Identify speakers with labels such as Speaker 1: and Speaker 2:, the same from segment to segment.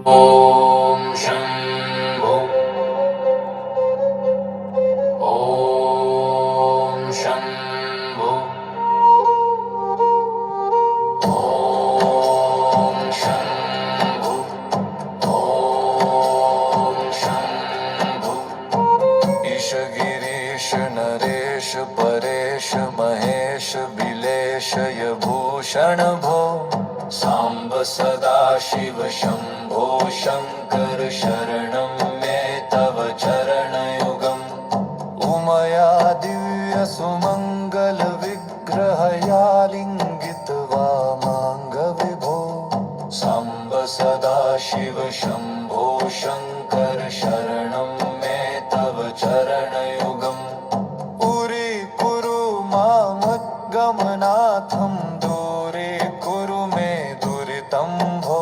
Speaker 1: ॐ शम्भो ॐ शम्भो ॐ शम्भो ॐ शम्भो ईश गिरीश नरेश परेश महेश बिलेश यभूषण भो सांब सदा शिव शंभो शंकर शरणं मे तव चरणयुगम् उमया दिव्य सुमंगल विग्रहया लिंगित्वा मांग विभो सांब सदा शिव शंभो शंकर शरणं मे तव चरणयुगम् पुरी कुरु मामद्गमनाथं दूरे कुरु मे दुरितं भो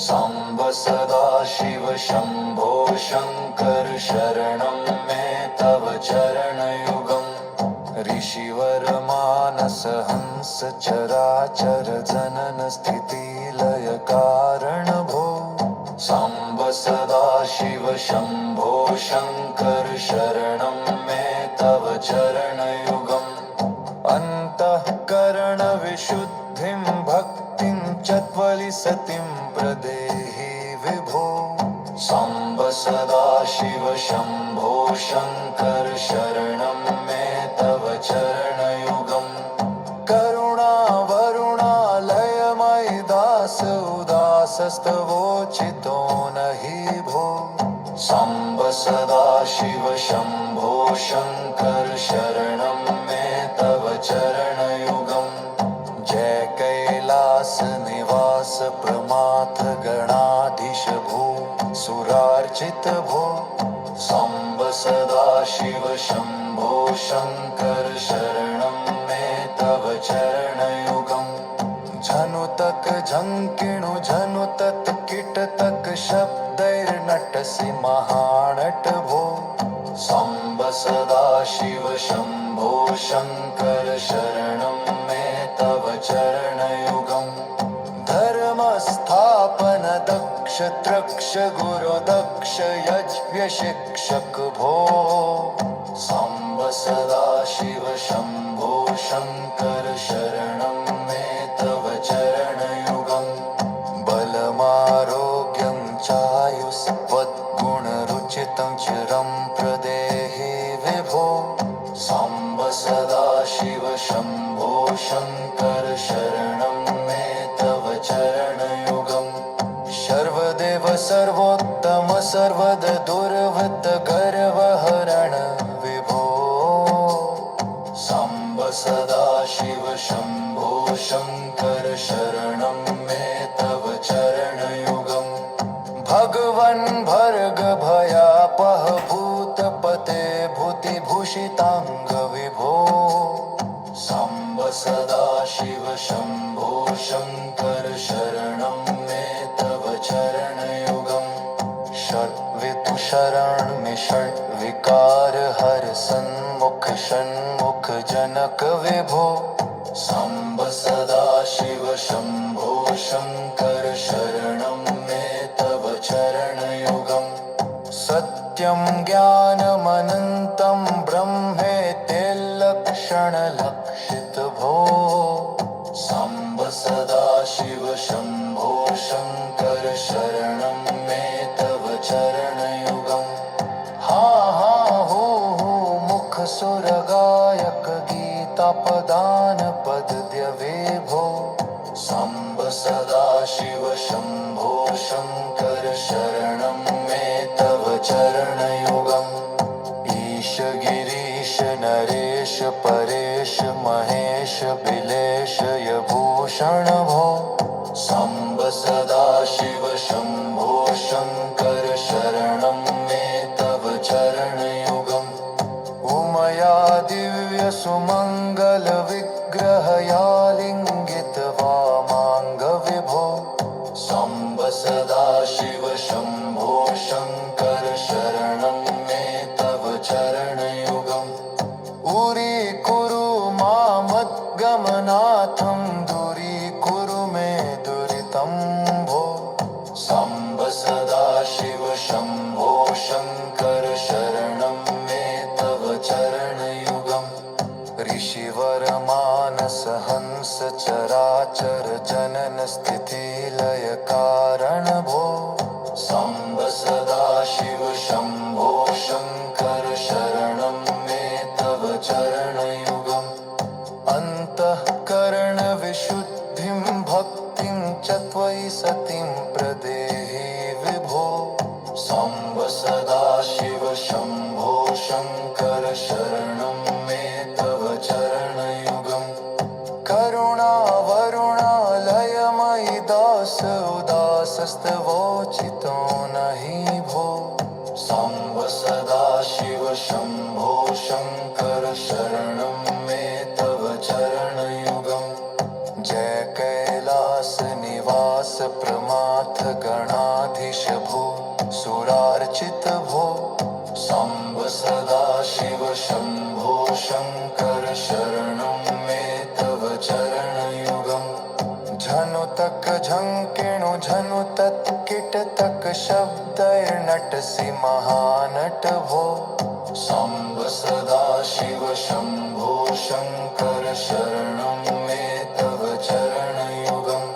Speaker 1: सांब सदा शिव शंभो शंकर शरणं मे तव चरणयुगम् ऋषिवर मानस हंस चराचर जनन स्थिति लय कारण भो सांब सदा शिव शंभो शंकर शरणं मे तव चरणयुगम् अंतःकरण विशुद्धिं भक्तिं च त्वलिसतिं प्रदेहि विभो सांब सदा शिव शंभो शंकर शरणं मे तव चरणयुगम् करुणावरुणालयमयि दास उदासस्तवोचितो नहि भो सांब सदा शिव शंभो शंकर शरणं मे तव चरणयुगम् जय कैलास निवास प्रमाथ गणाधीश भो सुरार्चित भो सांब सदा शिव शंभो शंकर शरणं मे तव चरणयुगम् झनुतक झंकिणु झनुतत कीटतक शब्दैर्नटसि महानट भो सांब सदा शिव शंभो शंकर शरणं मे तव चरणयुगम् धर्मस्थापन दक्ष त्रक्ष गुरु दक्ष यज्ञ शिक्षक भो सांब सदा शिव शंभो शंकर शरणं मे तव चरणयुगम् बलमारोग्यं चायुष्पद्गुणरुचितं चिरं प्रदेहि विभो सांब सदा शिव शंभो शंकर शरणं मे तव चरणयुगम् सर्वदेव सर्वोत्तम सर्वद दुर्वृत्त गर्वहरण विभो सांब सदा शिव शंभो शंकर शरणं मे तव चरणयुगम् भगवन् भर्ग भयापह भूतपते भूतिभूषितांग विभो सांब सदा शिव शंभो शंकर शरणं मे तव चरणयुगम् षड्वितु शरण में षड् विकार हर सन्मुख षण्मुख जनक विभो सांब सदा शिव शंभो शंकर शरणं मे तव चरणयुगम् सत्यं ज्ञानमनन्तं ब्रह्मेत्येल्लक्षणलक्षित भो सांब सदा शिव शंभो शंकर शरणं मे तव चरणयुगम् हा हा हो मुख सुर गायक गीता पदान पद्य विभो सांब सदा शिव शंभो शंकर शरणं मे तव चरणयुगम् ईश गिरीश नरेश परेश महेश बिलेश यभूषण भो सांब सदा शिव शंभो शंकर शरणं मे तव चरणयुगम् उमया दिव्य सुमंगल विग्रहया लिंगित्वा मांग विभो सांब सदा शिव शंभो शंकर शरणं मे तव चरणयुगम् उरी कुरु मामद्गमनाथं दूरी कुरु मे दुरितं भो सांब सदाशिव शम्भो शङ्कर शरणं मे तव चरणयुगम् ऋषिवर मानस हंस चराचर जनन स्थिति लय कारण भो सांब सदाशिव शम्भो शङ्कर शरणं मे तव चरणयुगम् अन्तःकरण विशुद्धिं भक्तिं च त्वयि सतिं प्रदेहि विभो सांब सदाशिव शम्भो शङ्कर शरणं मे तव चरणयुगम् करुणावरुणालयमयि दास उदासस्तवोचितो नहि भो सांब सदाशिव शम्भो शङ्कर शरणं मे तव चरणयुगम् जय कैलास निवास प्रमाथ गणाधीश भो सुरार्चित भो सांब सदाशिव शम्भो शङ्कर शरणं मे तव चरणयुगम् झनुतक झङ्किणु झनुतत् किटतक शब्दैर्नटसि महानट भो सांब सदाशिव शम्भो शङ्कर शरणं मे तव चरणयुगम्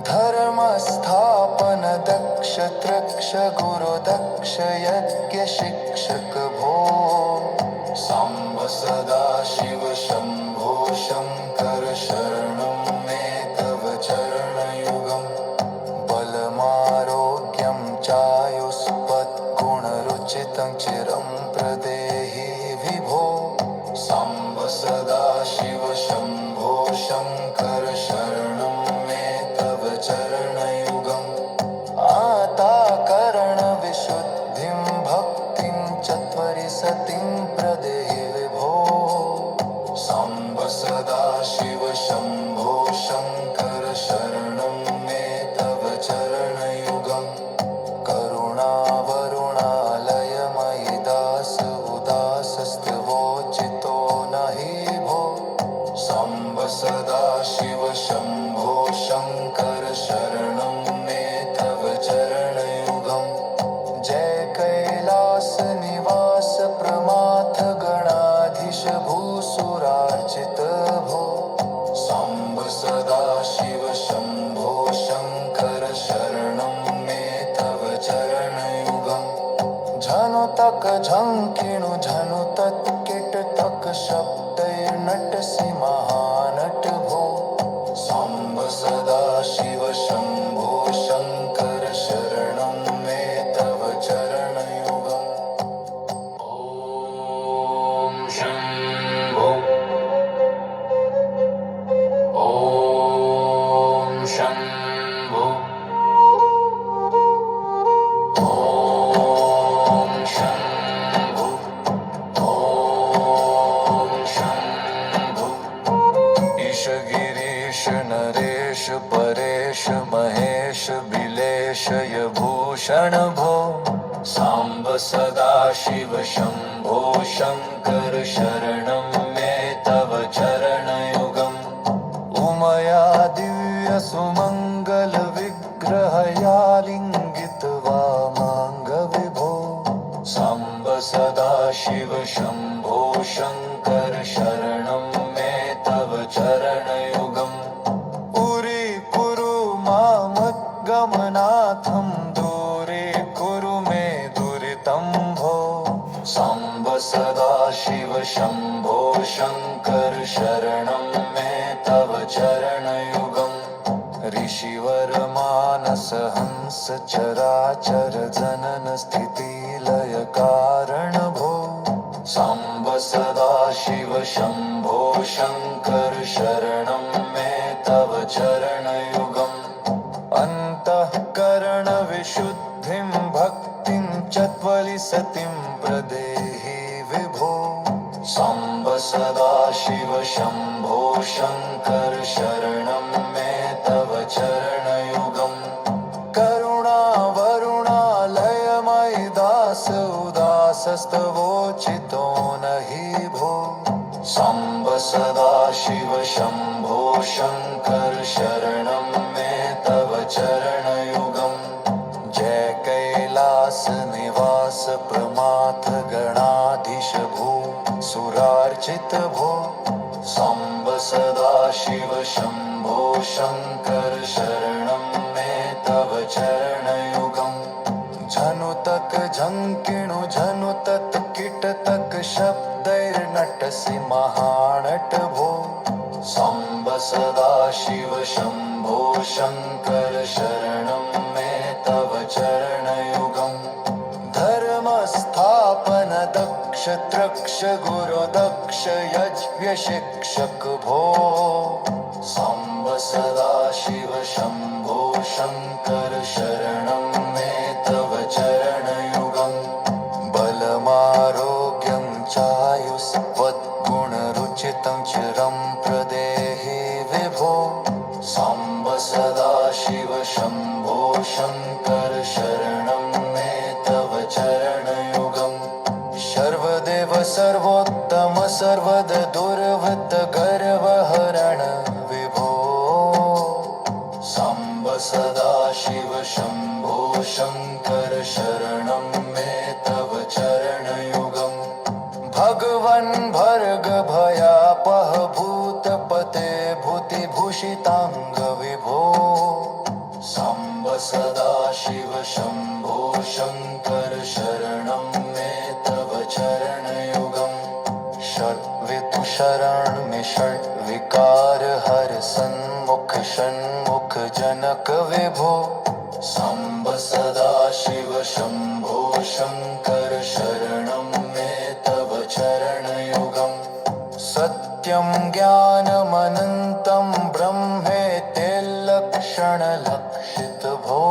Speaker 1: धर्मस्थापन दक्ष तृक्ष गुरुदक्ष यज्ञ शिक्षक भो सांब सदाशिव शम्भो शङ्कर शरणं मे तव चरणयुगम् बलमारोग्यं चायुष्पद्गुणरुचितं चिरं प्रदेहि विभो सांब सदाशिव शम्भो शङ्कर शरणं मे तव चरणयुगम् आताकरण विशुद्धिं भक्तिं च त्वरि सतिं प्रदेहि विभो सांब सदाशिव शम्भो शङ्कर शरणं मे तव चरणयुगम् करुणावरुणालयमयि दास उदासस्तवोचितो नहि भो सांब सदाशिव शम्भो शङ्कर शरणं मे तव चरणयुगम् जय कैलास निवास प्रमाथ गणाधीश भूसुरार्चित भो सांब सदाशिव शम्भो शङ्कर शरणं मे तव चरणयुगम् झनुतक झङ्किणु झनुतत् किटतक शब्दैर्नटसि महानट भो सांब सदाशिव शम्भो शङ्कर शरणं मे तव चरणयुगम् ॐ शम्भो ॐ शम्भो ॐ शम्भो ॐ शम्भो ईश गिरीश नरेश परेश महेश बिलेश यभूषण भो सांब सदाशिव शम्भो शङ्कर शरणं मे तव चरणयुगम् उमया दिव्य सुमङ्गल विग्रहया लिङ्गित्वा माङ्ग विभो सांब सदाशिव शम्भो शङ्कर शरणं मे तव चरणयुगम् पुरी कुरु मामद्गमनाथं दूरे कुरु मे दुरितं भो सांब सदाशिव शम्भो शङ्कर शरणं मे तव चरणयुगम् ऋषिवर मानस हंस चराचर जनन स्थिति लय कारण भो सांब सदाशिव शम्भो शङ्कर शरणं मे तव चरणयुगम् अन्तःकरण विशुद्धिं भक्तिं च त्वरि सतिं प्रदेहि विभो सांब सदाशिव शम्भो शङ्कर शरणं मे तव चरणयुगम् करुणावरुणालयमयि दास उदासस्तवोचितो नहि भो सांब सदाशिव शम्भो शङ्कर शरणं मे तव चरणयुगम् जय निवास प्रमाथ गणाधीश भू सुरार्चित भो सांब सदाशिव शंभो शंकर शरणं मे तव चरणयुगम् झनुतक झंकिणु झनुतत कीटतक शब्दैर्नटसि महानट भो सांब सदाशिव शंभो शंकर शरणं मे तव चरणयुगम् धर्मस्थापन दक्ष त्रक्ष गुरु दक्ष यज्ञ शिक्षक भो सांब सदाशिव शंभो शंकर शरणं मे तव चरणयुगम् बलमारोग्यं चायुष्पद्गुणरुचितं चिरं प्रदेहि विभो सांब सदाशिव शंभो शंकर शरणं मे तव चरणयुगम् सर्वदेव सर्वोत्तम सर्वद दुर्वृत्त गर्वहरण विभो सांब सदाशिव शंभो शंकर शरणं मे तव चरणयुगम् भगवन् भर्ग भयापह भूतपते भूतिभूषितांग विभो सांब सदाशिव शंभो शंकर शरणं मे तव चरणयुगम् षड्वितु शरण में षड्विकार हर सन्मुख षण्मुख जनक विभो सांब सदाशिव शंभो शंकर शरणं मे तव चरणयुगम् सत्यं ज्ञानमनन्तं ब्रह्मेत्यलक्षणलक्षित भो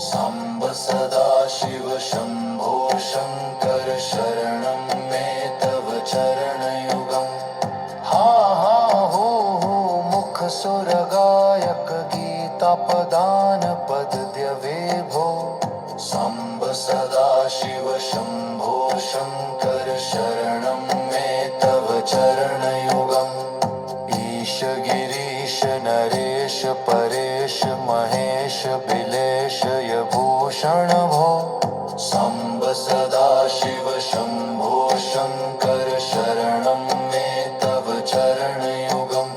Speaker 1: सांब सदाशिव शंभो शंकर शरणं मे तव चरणयुगम् हा हा हू हू मुख सुरगायक गीतापदान पद्य विभो सांब सदाशिव शंभो शंकर शरणं मे तव चरणयुगम् ईश गिरीश नरेश परेश महेश बिलेश यभूषण भो सांब सदाशिव शंभो शंकर शरणं मे तव चरणयुगम्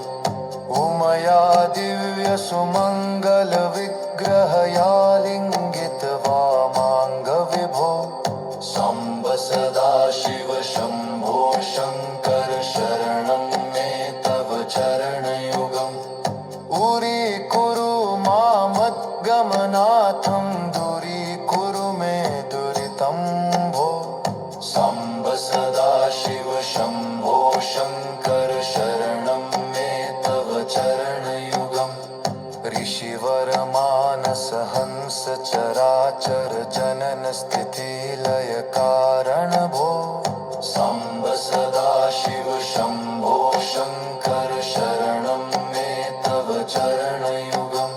Speaker 1: उमया दिव्य सुमंगल विग्रहया लिंगित वामांग विभो सांब सदाशिव शंभो शंकर शरणं मे तव चरणयुगम् उरी कुरु मामद्गमनाथं दूरी कुरु मे दुरितं भो सांब सदाशिव शंभो शंकर शरणं मे तव चरणयुगम् ऋषिवर मानस हंस चराचर जनन स्थिति लय कारण भो सांब सदाशिव शंभो शंकर शरणं मे तव चरणयुगम्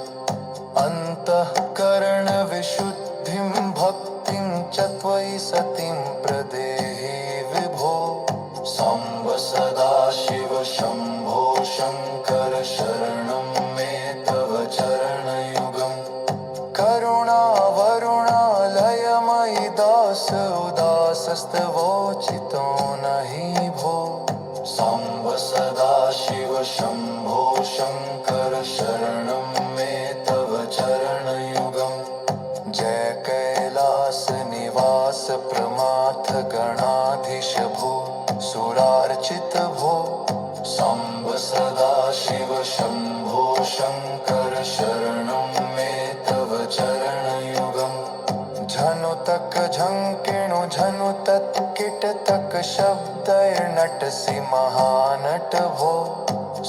Speaker 1: अंतःकरण विशुद्धिं भक्तिं च त्वयि सतिं प्रदेहि विभो सांब सदाशिव शंभो शंकर शरणं मे तव चरणयुगम् करुणावरुणालयमयि दास उदासस्तवोचितो नहि भो सांब सदाशिव शंभो शंकर शरणं मे तव चरणयुगम् जय कैलास निवास प्रमाथ गणाधीश भो सुरार्चित भो सांब सदाशिव शंभो शंकर शरणं मे तव चरणयुगम् झनुतक झंकिणु झनुतत कीटतक शब्दैर्नटसि महानट भो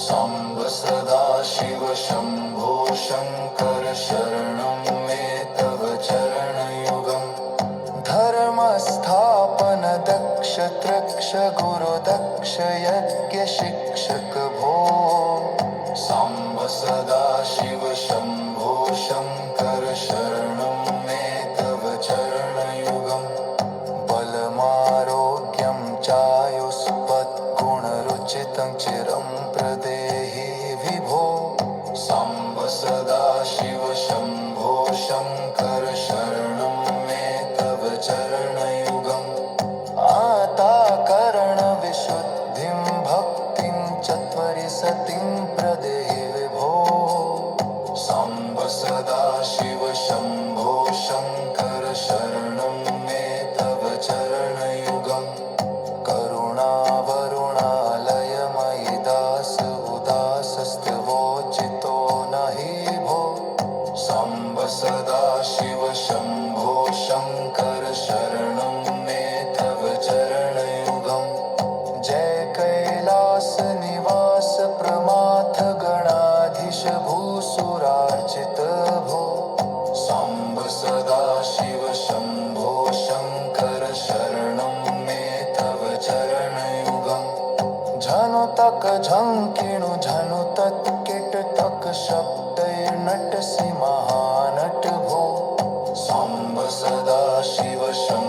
Speaker 1: सांब सदाशिव शंभो शंकर शरणं मे तव चरणयुगम् धर्मस्थापन दक्ष त्रक्ष गुरु दक्ष यज्ञ शिक्षक भो सांब सदाशिव शंभो शंकर शरणं मे तव चरणयुगम् बलमारोग्यं चायुष्पद्गुणरुचितं चिरं प्रदेहि विभो सांब सदाशिव शंभो शंकर शरणं मे झंकिणु झनु तत्किट तक शब्दैर्नटसि महानट भो। सांब सदा शिव शंकर